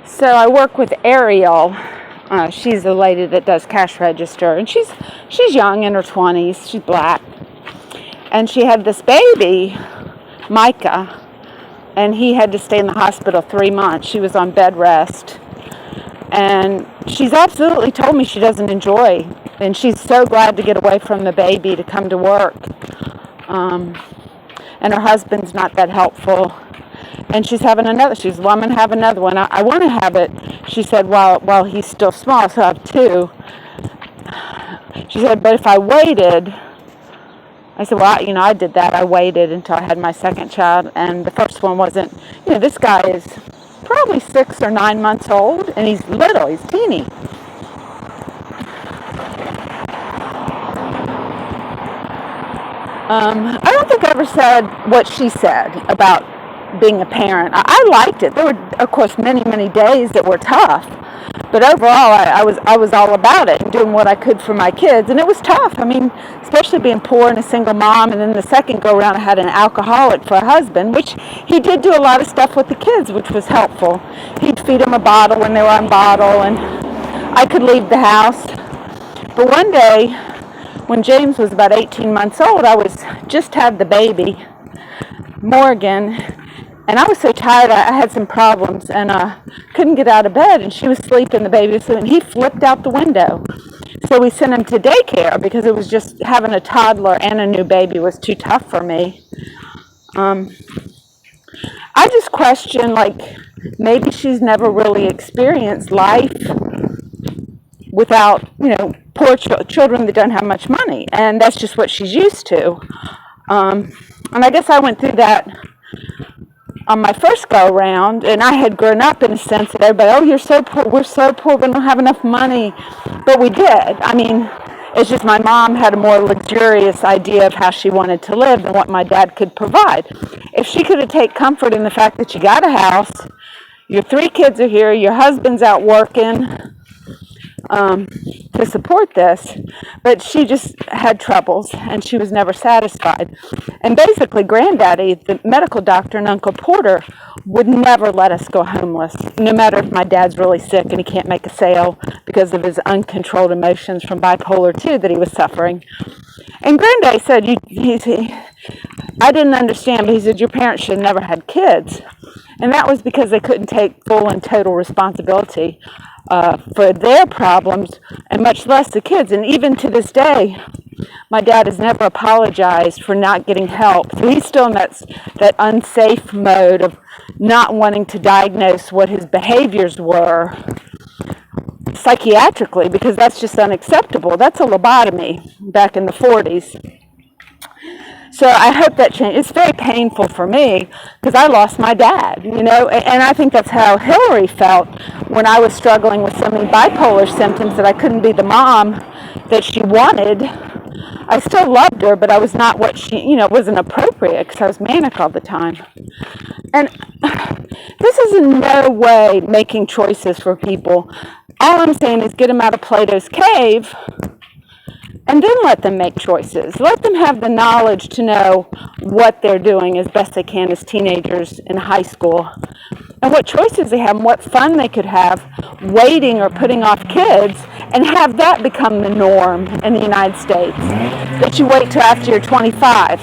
So I work with Ariel. She's the lady that does cash register, and she's young, in her 20s. She's black, and she had this baby, Micah, and he had to stay in the hospital 3 months. She was on bed rest, and she's absolutely told me she doesn't enjoy, and she's so glad to get away from the baby to come to work. And her husband's not that helpful. And she's having another. She said, well, I'm going to have another one. I want to have it, she said, while he's still small, so I have two. She said, but if I waited, I said, well, I did that. I waited until I had my second child, and the first one wasn't, this guy is probably 6 or 9 months old, and he's little, he's teeny. I don't think I ever said what she said about being a parent. I liked it. There were, of course, many, many days that were tough, but overall, I was all about it and doing what I could for my kids, and it was tough. I mean, especially being poor and a single mom, and then the second go around, I had an alcoholic for a husband, which he did do a lot of stuff with the kids, which was helpful. He'd feed them a bottle when they were on bottle, and I could leave the house. But one day, when James was about 18 months old, I was just had the baby, Morgan, and I was so tired, I had some problems, and couldn't get out of bed, and she was sleeping, the baby was sleeping, and he flipped out the window. So we sent him to daycare, because it was just having a toddler and a new baby was too tough for me. I just question, maybe she's never really experienced life without, poor children that don't have much money, and that's just what she's used to. And I guess I went through that on my first go around, and I had grown up in a sense that everybody, oh, you're so poor, we're so poor, we don't have enough money, but we did. I mean, it's just my mom had a more luxurious idea of how she wanted to live than what my dad could provide. If she could have taken comfort in the fact that you got a house, your 3 kids are here, your husband's out working, to support this, but she just had troubles, and she was never satisfied. And basically, Granddaddy, the medical doctor, and Uncle Porter would never let us go homeless, no matter if my dad's really sick and he can't make a sale because of his uncontrolled emotions from bipolar 2 that he was suffering. And Granddaddy said, I didn't understand, but he said, your parents should have never had kids. And that was because they couldn't take full and total responsibility for their problems, and much less the kids. And even to this day, my dad has never apologized for not getting help. So he's still in that unsafe mode of not wanting to diagnose what his behaviors were psychiatrically, because that's just unacceptable. That's a lobotomy back in the 40s. So I hope that changes. It's very painful for me because I lost my dad, and I think that's how Hillary felt when I was struggling with so many bipolar symptoms that I couldn't be the mom that she wanted. I still loved her, but I was not what she, wasn't appropriate because I was manic all the time. And this is in no way making choices for people. All I'm saying is get them out of Plato's cave, and then let them make choices. Let them have the knowledge to know what they're doing as best they can as teenagers in high school, and what choices they have, and what fun they could have waiting or putting off kids, and have that become the norm in the United States, that you wait till after you're 25.